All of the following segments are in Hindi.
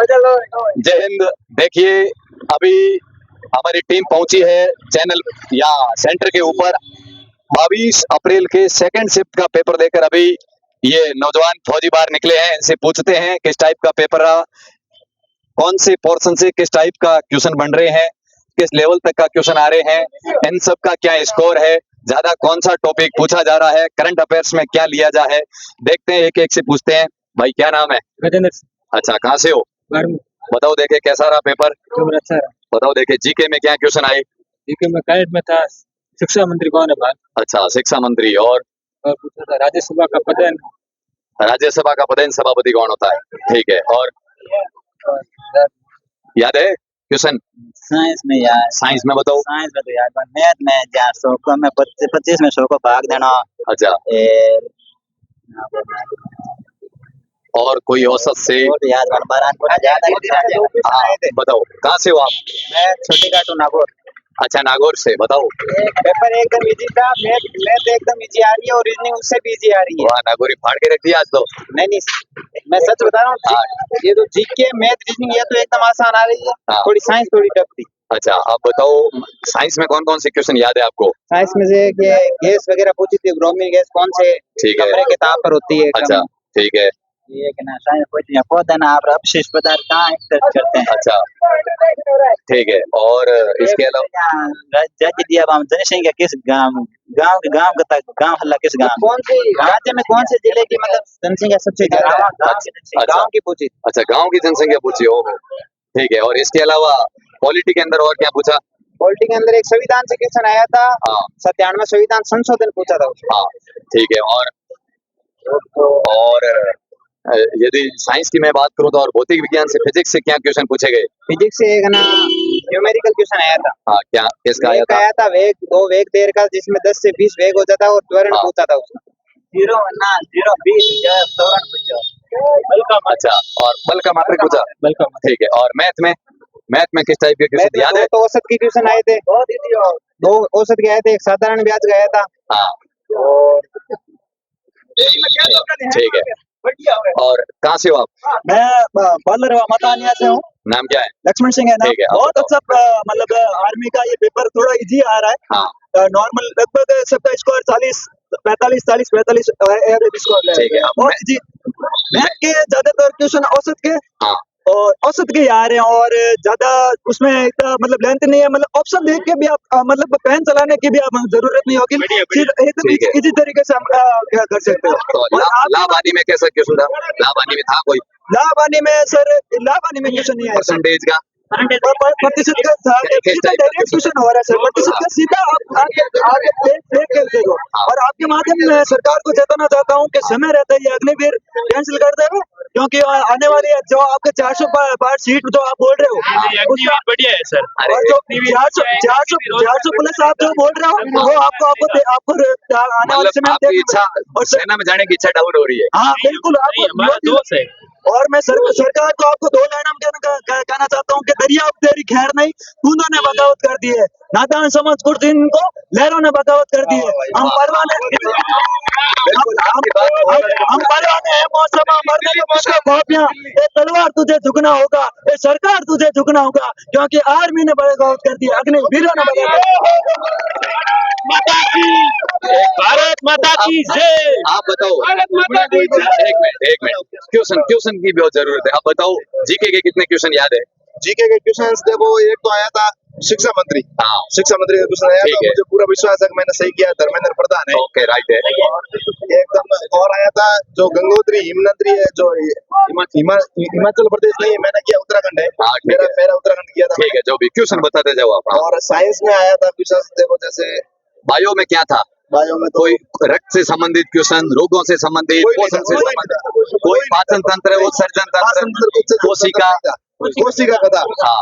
जय हिंद। देखिए अभी हमारी टीम पहुंची है चैनल या सेंटर के ऊपर। 22 अप्रैल के सेकंड शिफ्ट का पेपर देकर अभी ये नौजवान फौजी बाहर निकले हैं। इनसे पूछते हैं किस टाइप का पेपर रहा, कौन से पोर्शन से किस टाइप का क्वेश्चन बन रहे हैं, किस लेवल तक का क्वेश्चन आ रहे हैं, इन सब का क्या स्कोर है, ज्यादा कौन सा टॉपिक पूछा जा रहा है, करंट अफेयर्स में क्या लिया जा है। देखते हैं, एक एक से पूछते हैं। भाई क्या नाम है? गजेंद्र अच्छा, कहाँ से हो? सिंह। बताओ देखे कैसा रहा पेपर। पेपर अच्छा है। बताओ देखे जीके में क्या क्वेश्चन आए। जीके में कैट में था शिक्षा मंत्री कौन है भारत, अच्छा, शिक्षा मंत्री। और पूछा था राज्यसभा का पदेन, राज्यसभा का पदेन सभापति कौन होता है। ठीक है, और याद है क्वेश्चन? साइंस में यार, साइंस में बताओ। साइंस में तो यार पर मैथ में यार 100 को में 25 में 100 को भाग देना। अच्छा, ए और कोई औसत से और तो याद बन बारह ज्यादा। हाँ, बताओ कहाँ से हो आप? मैं छोटी काटू नागौर। अच्छा, नागौर से। बताओ। पेपर एकदम इजी था, मैथ मैथ एकदम इजी आ रही है और रीजनिंग उससे भी इजी आ रही है। वाह, नागौरी फाड़ के रख दिया आज तो। नहीं मैं सच बता रहा हूँ, ये तो जीके मैथ रीजनिंग ये तो एकदम आसान आ रही है। हाँ। थोड़ी साइंस थोड़ी टफ थी। अच्छा, आप बताओ साइंस में कौन कौन से क्वेश्चन याद है आपको? साइंस में से ये गैस वगैरह पूछी थी, ब्रोमीन गैस कौन से ठीक है। कमरे के ताप पर होती है। अच्छा, ठीक है। ये कि ना साइंस पूछी है पौधा ना आप अपशिष्ट पदार्थ कहाँ एक्सट्रैक्ट करते हैं। अच्छा, ठीक है। और इसके अलावा जज दिया हम जनसंख्या का किस गांव का गांव हल्ला किस गांव कौन से राज्य में कौन से जिले की मतलब जनसंख्या सबसे ज्यादा गांव की पूछी। अच्छा, गांव की जनसंख्या पूछी हो। ठीक है, और इसके अलावा पॉलिटी के अंदर और क्या पूछा? पॉलिटी के अंदर एक संविधान से क्वेश्चन आया था। हाँ। 97 संविधान संशोधन पूछा था उसमें। हाँ, ठीक है। और यदि साइंस की मैं बात करूं तो और भौतिक विज्ञान से फिजिक्स से क्या क्वेश्चन पूछे गए? फिजिक्स से एक ना न्यूमेरिकल क्वेश्चन आया था। हाँ, क्या किसका आया था? आया था वेग, दो वेग देर का जिसमें 10 से 20 वेग हो जाता है और त्वरण हाँ। पूछा था उसमें। 0 20 त्वरण पूछा। अच्छा, और बल का मात्रक पूछा। ठीक है, और मैथ में किस टाइप के क्वेश्चन याद है? तो औसत के क्वेश्चन आए थे, दो औसत के आए थे, एक साधारण ब्याज का आया था। हाँ, और ठीक है। और कहाँ से हो आप? मैं बालरवा मतानिया से हूँ। नाम क्या है? लक्ष्मण सिंह है नाम। ठीक है, आप बहुत बताओ। अच्छा मतलब आर्मी का ये पेपर थोड़ा इजी आ रहा है। हाँ, नॉर्मल लगभग सबका स्कोर 40 45 एवरेज स्कोर है। ठीक है। अब बहुत इजी। मैथ के ज्यादातर क्वेश्चन औसत के हाँ, और औसत के आ रहे हैं और ज्यादा उसमें इतना मतलब लेंथ नहीं है, मतलब ऑप्शन देख के भी आप मतलब पेन चलाने की भी आप जरूरत नहीं होगी। फिर एकदम ठीक है। इजी तरीके से हम क्या कर सकते हो। तो और आप लाभानी में कैसा क्वेश्चन था? लाभानी में था कोई लाभानी में सर, लाभानी में क्वेश्चन नहीं आया। परसेंटेज का? प्रतिशत का सीधा डायरेक्ट क्वेश्चन हो रहा है सर। प्रतिशत का सीधा आप आगे देख करके हो। और आपके माध्यम में सरकार को चेताना चाहता हूँ कि समय रहता है ये अग्निवीर कैंसिल कर देगा, क्योंकि आने वाली जो आपके 400 पार सीट जो आप बोल रहे हो उसका बढ़िया है सर। और जो 400 प्लस आप जो बोल रहे हो वो आपको आने वाले समय में आपकी देखना इच्छा और सेना में जाने की इच्छा डाउन हो रही है। हाँ बिल्कुल हमारा आपको दोस्त है। और मैं सरकार को आपको 2 लाइन कहना चाहता हूँ कि दरिया अब तेरी खैर नहीं, बूंदों ने बगावत कर दी है, नादान समझ कुछ इनको लहरों ने बगावत कर दी है। हम परवाने हैं मौसम मरने में मुझको कॉपियां, ये तलवार तुझे झुकना होगा, ये सरकार तुझे झुकना होगा, क्योंकि आर्मी ने बगावत कर दी, अग्निवीरों ने बगावत। भारत माता की जय। आप बताओ। भारत माता की जय। एक मिनट क्वेश्चन की बहुत जरूरत है। आप बताओ जीके के कितने क्वेश्चन याद है? जीके के क्वेश्चन देखो, एक तो आया था शिक्षा मंत्री। हाँ, शिक्षा मंत्री का क्वेश्चन आया ठीक था, है। मुझे पूरा विश्वास है कि मैंने सही किया। धर्मेंद्र प्रधान है। ओके, राइट है। एकदम। और आया था जो गंगोत्री हिमनत्री है, जो हिमाचल प्रदेश नहीं है, मैंने किया उत्तराखंड है। हाँ, ठीक है। मेरा उत्तराखंड किया था। ठीक है, जो भी क्वेश्चन बताते जाओ आप। हाँ। और साइंस में आया था क्वेश्चन देखो, जैसे बायो में क्या था? बायो में तो कोई रक्त से संबंधित क्वेश्चन, रोगों से संबंधित, पोषण से संबंधित, कोई पाचन तंत्र, उत्सर्जन तंत्र, कोशिका कोशिका का था। हाँ,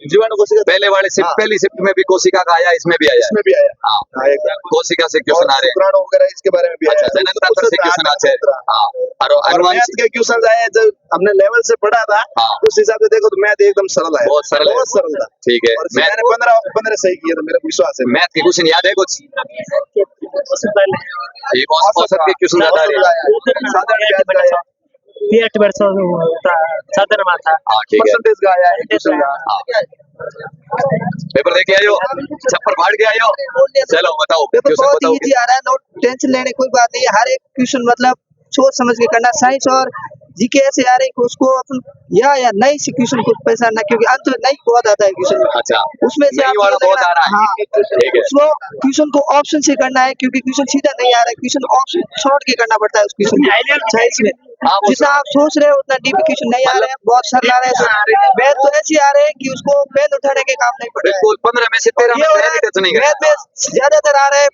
जीवाणु कोशिका पहले वाले शिफ्ट, पहली शिफ्ट में भी कोशिका का आया, इसमें भी आया। इसमें भी आया। हाँ, एकदम। कोशिका से क्वेश्चन आ रहे हैं। शुक्राणु वगैरह इसके बारे में भी अच्छा, आया। जनन तंत्र से क्वेश्चन आते हैं। हाँ, और और अनुवांशिक मैथ के क्वेश्चन आए जब हमने लेवल से पढ़ा था, हाँ। उस हिसाब से देखो तो मैथ एकदम सरल है। बहुत सरल है। बहुत सरल था। ठीक है। और मैंने 15 सही किए, तो मेरा विश्वास है। मैथ के क्वेश्चन याद है कुछ? एक औसत के क्वेश्चन याद आ रहे हैं। साधारण ब्याज का है। 8 वर्ष सदन में था। हाँ ठीक है परसेंटेज का आया है क्वेश्चन का। हाँ पेपर देके आयो, छप्पर फाड़ के आयो, चलो बताओ पेपर क्वेश्चन बहुत बताओ इजी आ रहा है, नो टेंशन लेने कोई बात नहीं है। हर एक क्वेश्चन मतलब सोच समझ के करना। साइंस और जीके ऐसे आ रहे हैं कि उसको अपन या नई से क्वेश्चन को परेशान ना, क्योंकि अंत में नई बहुत आता है क्वेश्चन में। अच्छा उसमें से नई आपको वाला ये बहुत लगना- आ रहा है हाँ, ठीक है उसको क्वेश्चन को ऑप्शन से करना है, क्योंकि क्वेश्चन सीधा नहीं आ रहा है, क्वेश्चन ऑप्शन छोड़ के करना पड़ता है उस क्वेश्चन साइंस में। हाँ, वो जितना आप सोच रहे हो उतना डीप क्वेश्चन नहीं आ रहे हैं, बहुत सरल आ रहे हैं। मैथ तो ऐसे आ रहे हैं कि उसको पेन उठाने के काम नहीं पड़ रहा है। बिल्कुल 15 में से 13 ये में हो रहा पहले टच नहीं है मैथ करना में ज्यादातर आ रहा है,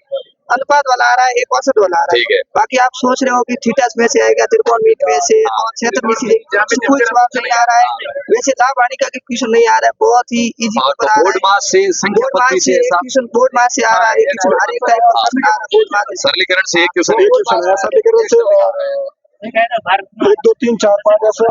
अनुपात वाला आ रहा है, एक औसत वाला आ रहा ठीक है। बाकी आप सोच रहे हो कि थीटा में से आएगा, त्रिकोणमिति में से और क्षेत्र में से, कोई जवाब नहीं आ रहा है। वैसे लाभ हानि का क्वेश्चन नहीं आ रहा है, बहुत ही इजी और पेपर आ बोर्ड रहा है। मास से संख्या बोर्ड पद्धति मार्क्स से से ऐसा क्वेश्चन बोर्ड मार्क्स से आ रहा है, क्वेश्चन हर एक टाइप का क्वेश्चन आ रहा है बोर्ड मार्क्स से। सरलीकरण से एक क्वेश्चन एक क्वेश्चन है सरलीकरण से, और 1 2 3 4 5 ऐसा।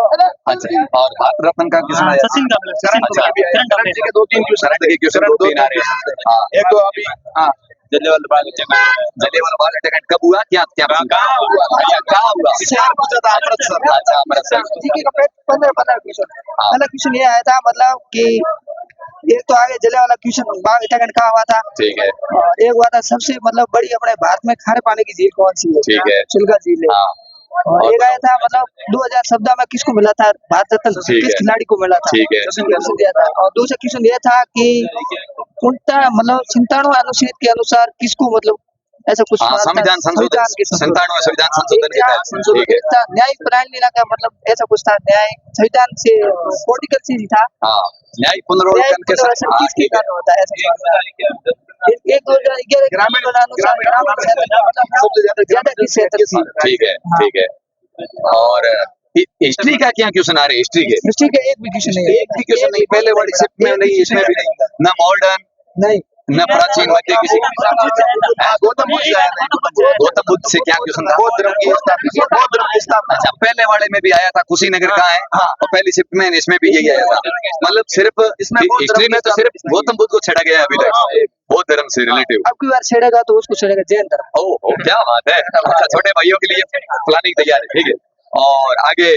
अच्छा और भारत रत्न का किसमें आया सचिन का मतलब सचिन अच्छा का भी आया। करण जी के 2 3 क्वेश्चन करण के क्वेश्चन करण 2 3 आ रहे हैं हाँ एक तो अभी हाँ जलियावाला बाग हत्याकांड। जलियांवाला बाग हत्याकांड कब हुआ क्या क्या कहाँ हुआ? अच्छा कहाँ हुआ शहर पूछा था अमृतसर। अच्छा अमृतसर जीके का 15 क्वेश्चन। हाँ। पहला क्वेश्चन ये आया था, मतलब कि एक तो आगे जलियांवाला क्वेश्चन बाग हत्याकांड कहाँ हुआ था, ठीक है और एक हुआ था सबसे मतलब बड़ी अपने भारत में खारे पानी की झील कौन सी है, ठीक है। चिल्का झील है। हाँ और एक आया था मतलब 2017 में किसको मिला था भारत रत्न, ठीक किस है। खिलाड़ी को मिला था, ठीक है। क्वेश्चन दिया था। और दूसरा क्वेश्चन ये था कि उनका मतलब 97 अनुच्छेद के अनुसार किसको मतलब ऐसा कुछ हाँ सवाल था, संविधान संशोधन के संशोधन। 97 संविधान संशोधन के तहत संशोधन ठीक है एक था, न्यायिक प्रणाली का मतलब ऐसा कुछ था, न्याय संविधान से पॉलिटिकल चीज था। हाँ न्यायिक पुनर्विवेचन के साथ हाँ किसके ठीक है कारण होता है ऐसा सवाल था। एक 2011 ग्रामीण अनुसार ग्रामीण क्षेत्र का मतलब सबसे ज्यादा किस क्षेत्र थी। ठीक है हाँ। ठीक है और हिस्ट्री का क्या क्वेश्चन आ रहे हैं हिस्ट्री के हिस्ट्री का एक भी क्वेश्चन नहीं है, एक भी क्वेश्चन नहीं पहले वाली शिफ्ट में नहीं इसमें भी नहीं न मॉडर्न नहीं। न प्राचीन मध्य किसी गौतम बुद्ध से आया था गौतम बुद्ध से क्या क्वेश्चन था बौद्ध धर्म की स्थापना, बौद्ध धर्म की स्थापना। अच्छा पहले वाले में भी आया था कुशीनगर का है और पहली शिफ्ट में इसमें भी यही आया था मतलब सिर्फ इसमें बौद्ध हिस्ट्री में तो सिर्फ गौतम बुद्ध को छेड़ा गया है अभी तक बौद्ध धर्म से रिलेटिव अब की बार छेड़ेगा तो उसको छेड़ेगा जैन धर्म। ओ क्या बात है अच्छा छोटे भाइयों के लिए प्लानिंग तैयार है ठीक है और आगे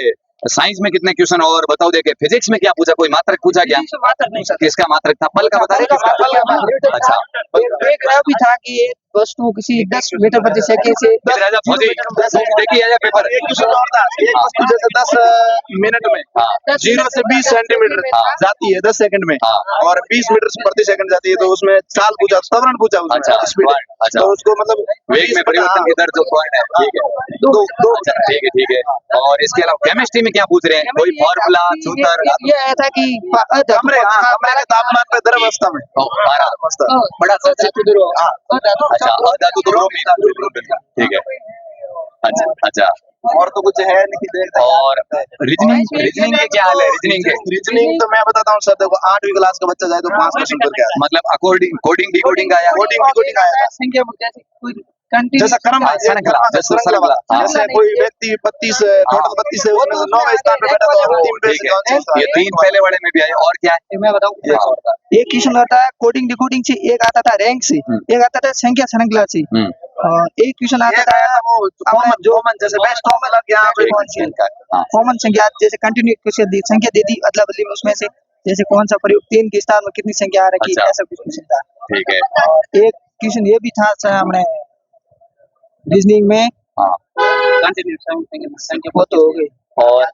साइंस में कितने क्वेश्चन और बताओ देखे फिजिक्स में क्या पूछा कोई मात्रक पूछा क्या मात्रक नहीं सर। किसका मात्रक था पल का बता रहे किसका पल का मात्रक था। अच्छा एक ग्राफ भी था कि एक वस्तु किसी 10 मीटर प्रति सेकंड से इधर आजा फौजी देखिए आजा पेपर एक क्वेश्चन और था, एक वस्तु जैसे 10 मिनट में हाँ 0 से 20 सेंटीमीटर जाती है 10 सेकंड में, हाँ। और 20 मीटर प्रति सेकंड जाती है, तो उसमें चाल पूछा, त्वरण पूछा उसमें अच्छा, स्पीड। अच्छा। तो उसको मतलब वेग में परिवर्तन की दर जो पॉइंट है ठीक है दो अच्छा ठीक है और इसके अलावा केमिस्ट्री में क्या पूछ रहे हैं कोई फॉर्मूला सूत्र ये आया था कि कमरे के तापमान पे द्रव अवस्था में बड़ा अच्छा धातु तो ब्रोमीन ठीक है अच्छा और तो कुछ है नहीं देख और रीजनिंग के क्या हाल है रीजनिंग तो मैं बताता हूँ सर, देखो 8वीं क्लास का बच्चा जाए तो 5 क्वेश्चन करके आया, मतलब अकॉर्डिंग कोडिंग डिकोडिंग का आया कोडिंग आया था। संख्या जैसे कोई कंटिन्यू जैसा क्रम है, श्रृंखला, जैसे श्रृंखला। जैसे कोई व्यक्ति 32 टोटल 32 है, उसमें से 9वें स्थान पे बैठा तो अंतिम पे ठीक से कौन सी है ये 3 पहले वाले में भी आए और क्या है मैं बताऊं, एक क्वेश्चन आता है कोडिंग डिकोडिंग से, एक आता था रैंक से, एक आता था संख्या श्रृंखला से, और एक क्वेश्चन आता एक था आया था वो कॉमन जैसे बेस्ट कॉमन लग यहाँ पे कौन सी है, कॉमन संख्या, जैसे कंटिन्यू क्वेश्चन दी संख्या दे दी अदला बदली में, उसमें से जैसे कौन सा प्रयोग 3 के स्थान में कितनी संख्या आ रखी है, अच्छा। ऐसा कुछ क्वेश्चन था। ठीक है और एक क्वेश्चन ये भी था सर हमने रीजनिंग में, हाँ वो तो हो गई। और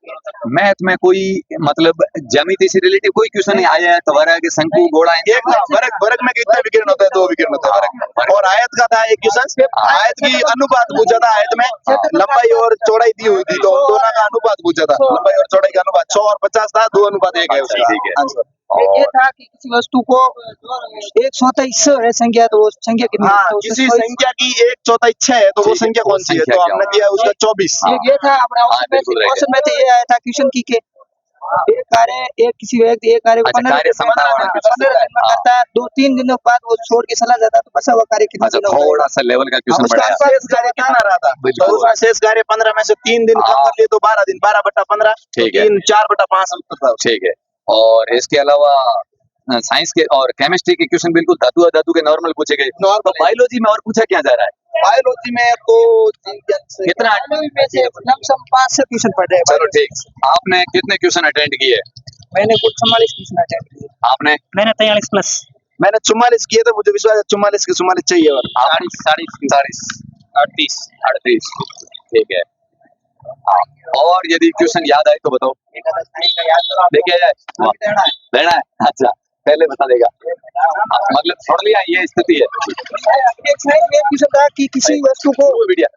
मैथ में कोई मतलब ज्यामिति से रिलेटिव कोई क्वेश्चन नहीं आया है तो वह कि शंकु गोला एक था वर्ग में कितना विकिरण होता है, 2 विकिरण होता है वर्ग में, और आयत का था एक क्वेश्चन, आयत की अनुपात पूछा था, आयत में लंबाई और चौड़ाई दी हुई थी, तो उन दोनों का अनुपात पूछा था, लंबाई और चौड़ाई का अनुपात 100 और 50 था, 2:1 है उसका ठीक है। आंसर। ये था कि किसी वस्तु को 1/24 है संख्या, तो वो संख्या कितनी है? हाँ, तो किसी उसमें संख्या की 1/4 6 है, तो वो ठीक है, संख्या वो कौन सी है, संख्या तो क्या हमने किया उसका 24। ये था अपना बिल्कुल right है। क्वेश्चन में तो ये आया था क्वेश्चन की के एक कार्य एक किसी व्यक्ति एक कार्य को अच्छा, 15 कार्य क्षमता वाला। 15 दिन में करता है, 2-3 दिनों बाद वो छोड़ के चला जाता है, तो बचा हुआ कार्य कितने अच्छा दिनों में थोड़ा सा लेवल का क्वेश्चन उसका बढ़ाया शेष कार्य कितना रहा था, तो बिल्कुल। उसका शेष कार्य 15 में से 3 दिन कम हाँ। कर लिए तो 12 दिन, 12/15, ठीक है। 4/5 उत्तर था। ठीक है और इसके अलावा साइंस के और केमिस्ट्री के क्वेश्चन बिल्कुल धातु अधातु के नॉर्मल पूछे गए, तो बायोलॉजी में और पूछा क्या जा रहा है बायोलॉजी में तो कितना में से लमसम 5 से ट्यूशन पढ़ रहे हैं। चलो ठीक। आपने कितने क्वेश्चन अटेंड किए? मैंने कुछ 44 ट्यूशन अटेंड किए। आपने? मैंने 43 प्लस। मैंने 44 किए थे, मुझे विश्वास है 44 के 44 चाहिए। और 40 38 ठीक है। हाँ, और यदि क्वेश्चन याद आए तो बताओ। देखिए जाए लेना है, अच्छा पहले बता देगा। मतलब छोड़ लिया, ये स्थिति है। एक ट्यूशन था कि किसी वस्तु को मीडिया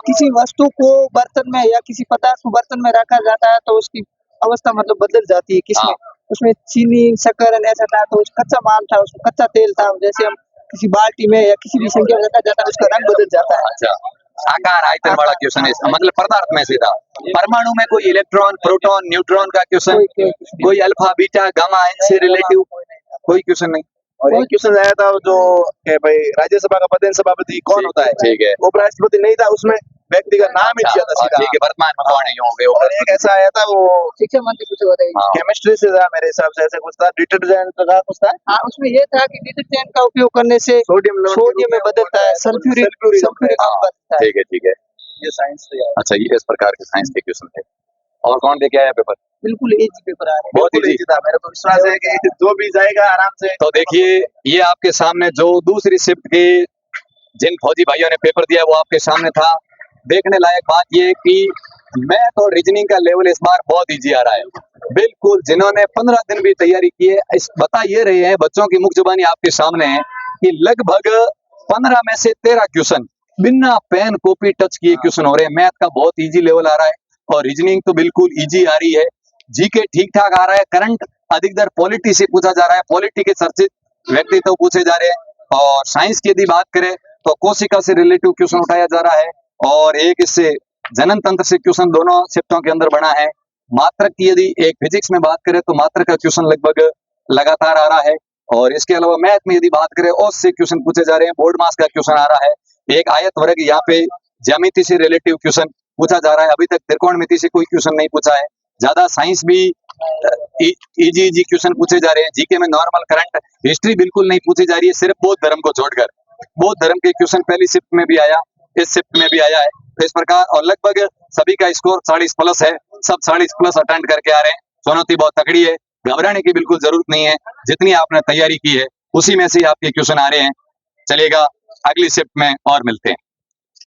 किसी वस्तु को बर्तन में या किसी पदार्थ को बर्तन में रखा जाता है तो उसकी अवस्था मतलब बदल जाती है। किसमें? उसमें चीनी शक्कर ऐसा था, तो कच्चा माल था, उसमें कच्चा तेल था। जैसे हम किसी बाल्टी में या किसी भी संख्या में रखा जाता है, उसका रंग बदल जाता है। अच्छा, आकार आयतन वाला क्वेश्चन है इसका, मतलब पदार्थ में से था। परमाणु में कोई इलेक्ट्रॉन, प्रोटॉन, न्यूट्रॉन का क्वेश्चन, कोई अल्फा, बीटा, गामा इनसे रिलेटिव कोई क्वेश्चन नहीं। और एक क्वेश्चन आया था जो कि भाई राज्यसभा का पदेन सभापति कौन होता है? ठीक है। उपराष्ट्रपति नहीं था, उसमें व्यक्ति का नाम ही दिया था सीधा। ठीक है, वर्तमान में कौन है यूं हो गए? और एक ऐसा आया था, वो शिक्षा मंत्री कुछ बताइए। हाँ। केमिस्ट्री से था मेरे हिसाब से, ऐसा कुछ था, डिटर्जेंट का कुछ था। हाँ, उसमें ये था कि डिटर्जेंट का उपयोग करने से सोडियम में बदलता है, सल्फ्यूरिक बदलता है। ठीक है। ये साइंस से आया। अच्छा, ये इस प्रकार के साइंस के क्वेश्चन थे। और कौन लेके आया पेपर? बिल्कुल इजी पेपर आ रहा है। बहुत बिल्कुल इजी था, मेरे को विश्वास है कि जो भी जाएगा आराम से। तो देखिए, ये आपके सामने जो दूसरी शिफ्ट के जिन फौजी भाइयों ने पेपर दिया वो आपके सामने था। देखने लायक बात ये कि मैथ और रीजनिंग का लेवल इस बार बहुत इजी आ रहा है। बिल्कुल, जिन्होंने 15 दिन भी तैयारी की है, इस बता ये रहे हैं, बच्चों की मुख जुबानी आपके सामने है कि लगभग 15 में से 13 क्वेश्चन बिना पेन कॉपी टच किए क्वेश्चन हो रहे हैं। मैथ का बहुत इजी लेवल आ रहा है और रीजनिंग तो बिल्कुल इजी आ रही है। जीके ठीक ठाक आ रहा है। करंट अधिकतर पॉलिटी से पूछा जा रहा है, पॉलिटी के चर्चित व्यक्तित्व पूछे जा रहे हैं। और साइंस की यदि बात करें तो कोशिका से रिलेटिव क्वेश्चन उठाया जा रहा है और एक इससे जनन तंत्र से क्वेश्चन दोनों शिफ्टों के अंदर बना है। मात्रक की यदि एक फिजिक्स में बात करें तो मात्रक का क्वेश्चन लगभग लगातार आ रहा है। और इसके अलावा मैथ में यदि बात करें औस से क्वेश्चन पूछे जा रहे हैं, बोर्ड मास का क्वेश्चन आ रहा है। एक आयत वर्ग, यहाँ पे ज्यामिति से रिलेटिव क्वेश्चन पूछा जा रहा है। अभी तक त्रिकोणमिति से कोई क्वेश्चन नहीं पूछा है। ज्यादा साइंस भी इजी क्वेश्चन पूछे जा रहे हैं। जीके में नॉर्मल, करंट, हिस्ट्री बिल्कुल नहीं पूछी जा रही है, सिर्फ बौद्ध धर्म को छोड़कर। बौद्ध धर्म के क्वेश्चन पहली शिफ्ट में भी आया, इस शिफ्ट में भी आया है। तो इस प्रकार और लगभग सभी का स्कोर 40 प्लस है। सब 40 प्लस अटेंड करके आ रहे हैं। चुनौती बहुत तगड़ी है, घबराने की बिल्कुल जरूरत नहीं है। जितनी आपने तैयारी की है उसी में से आपके क्वेश्चन आ रहे हैं। चलेगा, अगली शिफ्ट में और मिलते हैं।